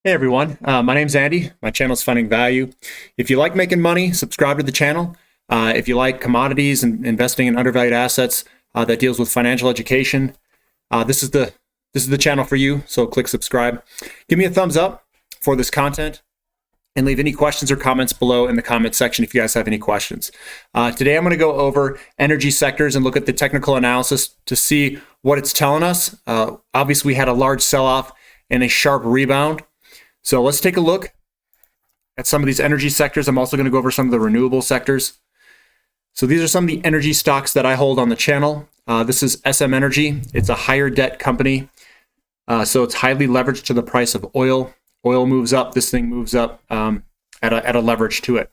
Hey everyone, my name's Andy. My channel's Finding Value. If you like making money, subscribe to the channel. If you like commodities and investing in undervalued assets that deals with financial education, this is the channel for you. So click subscribe. Give me a thumbs up for this content, and leave any questions or comments below in the comment section if you guys have any questions. Today I'm going to go over energy sectors and look at the technical analysis to see what it's telling us. Obviously, we had a large sell-off and a sharp rebound. So let's take a look at some of these energy sectors. I'm also going to go over some of the renewable sectors. So these are some of the energy stocks that I hold on the channel. This is SM Energy. It's a higher debt company. So it's highly leveraged to the price of oil. Oil moves up, this thing moves up at a leverage to it.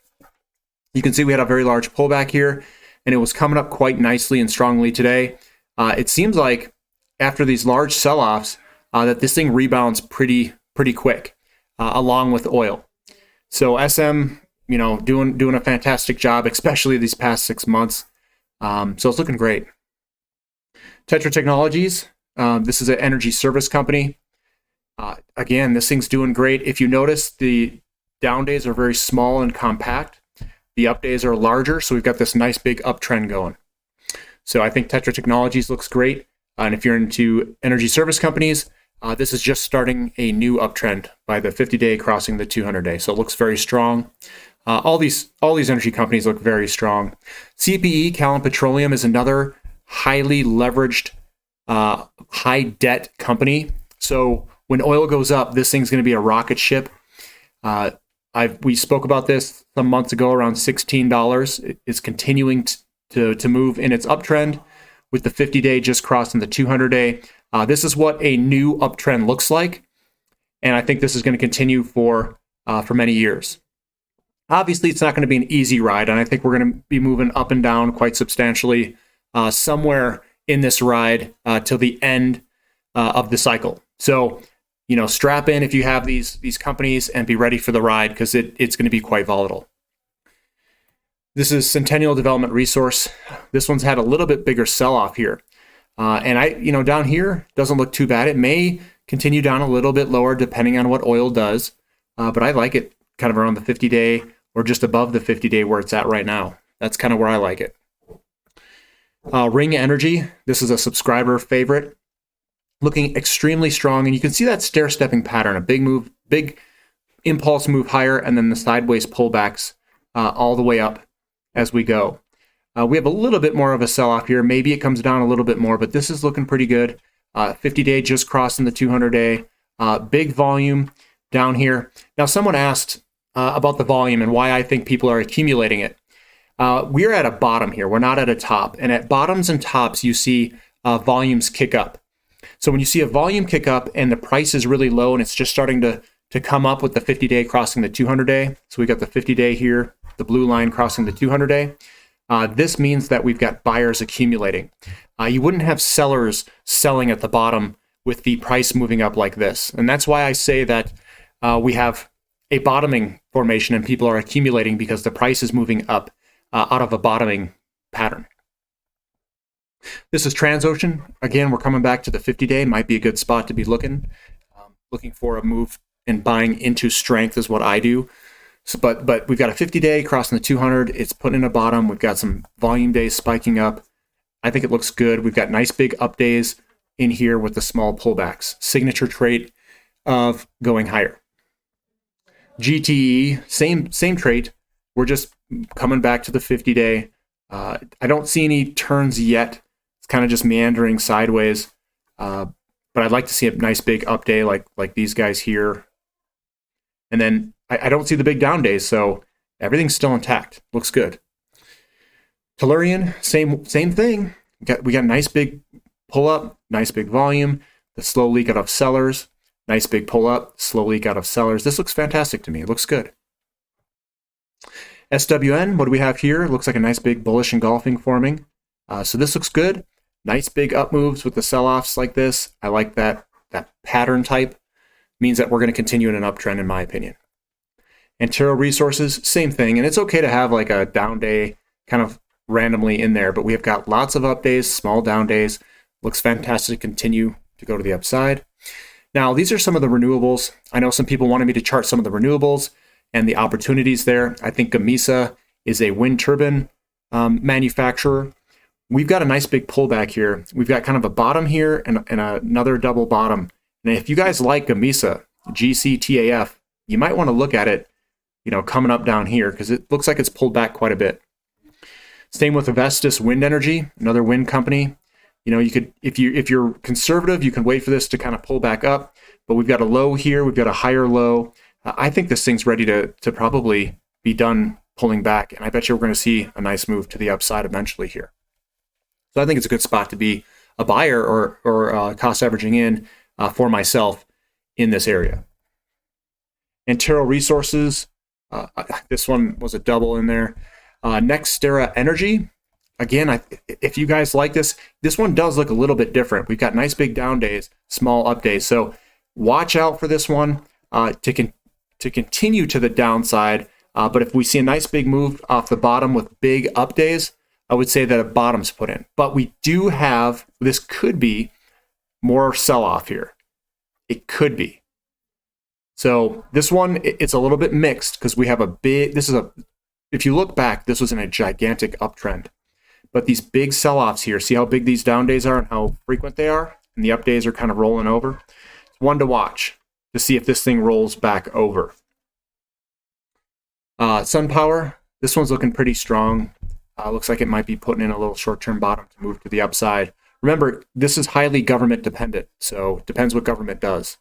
You can see we had a very large pullback here, and it was coming up quite nicely and strongly today. It seems like after these large sell-offs that this thing rebounds pretty quick. Along with oil. So SM, doing a fantastic job, especially these past 6 months. So it's looking great. Tetra Technologies, this is an energy service company. Again, this thing's doing great. If you notice, the down days are very small and compact. The up days are larger, so we've got this nice big uptrend going. So I think Tetra Technologies looks great. And if you're into energy service companies, this is just starting a new uptrend by the 50-day crossing the 200-day. So it looks very strong. All these energy companies look very strong. CPE, Callon Petroleum, is another highly leveraged, high debt company. So when oil goes up, this thing's going to be a rocket ship. We spoke about this some months ago, around $16. It's continuing to move in its uptrend, with the 50-day just crossing the 200-day. This is what a new uptrend looks like, and I think this is going to continue for many years. Obviously, it's not going to be an easy ride, and I think we're going to be moving up and down quite substantially somewhere in this ride till the end of the cycle. So, strap in if you have these companies and be ready for the ride, because it's going to be quite volatile. This is Centennial Development Resource. This one's had a little bit bigger sell-off here. And down here doesn't look too bad. It may continue down a little bit lower depending on what oil does. But I like it kind of around the 50-day or just above the 50-day where it's at right now. That's kind of where I like it. Ring Energy. This is a subscriber favorite. Looking extremely strong. And you can see that stair-stepping pattern, a big move, big impulse move higher, and then the sideways pullbacks all the way up as we go. We have a little bit more of a sell-off here. Maybe it comes down a little bit more, but this is looking pretty good. 50-day just crossing the 200-day. Big volume down here. Now, someone asked about the volume and why I think people are accumulating it. We're at a bottom here. We're not at a top. And at bottoms and tops, you see volumes kick up. So when you see a volume kick up and the price is really low and it's just starting to come up with the 50-day crossing the 200-day. So we got the 50-day here, the blue line crossing the 200-day. This means that we've got buyers accumulating. You wouldn't have sellers selling at the bottom with the price moving up like this. And that's why I say that we have a bottoming formation and people are accumulating because the price is moving up out of a bottoming pattern. This is Transocean. Again, we're coming back to the 50-day. Might be a good spot to be looking for a move and buying into strength is what I do. So, but we've got a 50-day crossing the 200. It's putting in a bottom. We've got some volume days spiking up. I think it looks good. We've got nice big up days in here with the small pullbacks. Signature trait of going higher. GTE, same trait. We're just coming back to the 50-day. I don't see any turns yet. It's kind of just meandering sideways. But I'd like to see a nice big up day like these guys here. And then I don't see the big down days, so everything's still intact. Looks good. Tellurian, same thing. We got nice big pull up, nice big volume. The slow leak out of sellers. Nice big pull up, slow leak out of sellers. This looks fantastic to me. It looks good. SWN, what do we have here? Looks like a nice big bullish engulfing forming. So this looks good. Nice big up moves with the sell-offs like this. I like that pattern type. Means that we're going to continue in an uptrend, in my opinion. Antero Resources, same thing. And it's okay to have like a down day kind of randomly in there, but we have got lots of up days, small down days. Looks fantastic to continue to go to the upside. Now, these are some of the renewables. I know some people wanted me to chart some of the renewables and the opportunities there. I think Gamesa is a wind turbine manufacturer. We've got a nice big pullback here. We've got kind of a bottom here and another double bottom. And if you guys like Gamesa, GCTAF, you might want to look at it, coming up down here, because it looks like it's pulled back quite a bit. Same with Vestas Wind Energy, another wind company. You could, if you're conservative, you can wait for this to kind of pull back up. But we've got a low here, we've got a higher low. I think this thing's ready to probably be done pulling back, and I bet you we're going to see a nice move to the upside eventually here. So I think it's a good spot to be a buyer or cost averaging in for myself in this area. Antero Resources, this one was a double in there. NextEra Energy, again, if you guys like this one does look a little bit different. We've got nice big down days, small up days. So watch out for this one to continue to the downside. But if we see a nice big move off the bottom with big up days, I would say that a bottom's put in. But we do have, this could be more sell-off here. It could be. So this one, it's a little bit mixed because we have if you look back, this was in a gigantic uptrend. But these big sell-offs here, see how big these down days are and how frequent they are? And the up days are kind of rolling over. It's one to watch to see if this thing rolls back over. SunPower, this one's looking pretty strong. Looks like it might be putting in a little short-term bottom to move to the upside. Remember, this is highly government dependent, so it depends what government does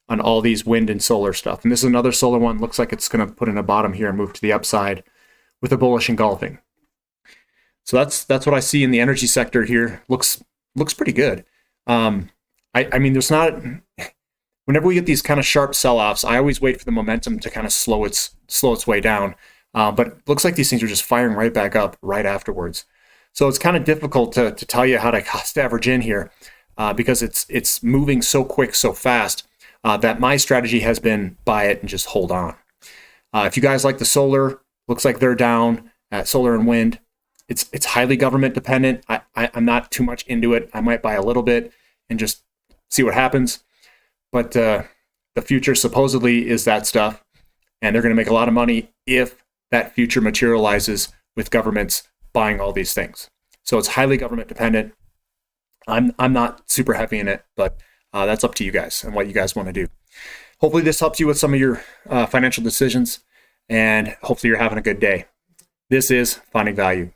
on all these wind and solar stuff. And this is another solar one. Looks like it's going to put in a bottom here and move to the upside with a bullish engulfing. So that's what I see in the energy sector here. Looks pretty good. I mean, there's not. Whenever we get these kind of sharp sell-offs, I always wait for the momentum to kind of slow its way down. But it looks like these things are just firing right back up right afterwards. So it's kind of difficult to tell you how to cost average in here because it's moving so quick, so fast that my strategy has been buy it and just hold on. If you guys like the solar, looks like they're down at solar and wind. It's highly government dependent. I'm not too much into it. I might buy a little bit and just see what happens. But the future supposedly is that stuff, and they're going to make a lot of money if that future materializes with governments buying all these things. So it's highly government dependent. I'm not super heavy in it, but that's up to you guys and what you guys want to do. Hopefully this helps you with some of your financial decisions, and hopefully you're having a good day. This is Finding Value.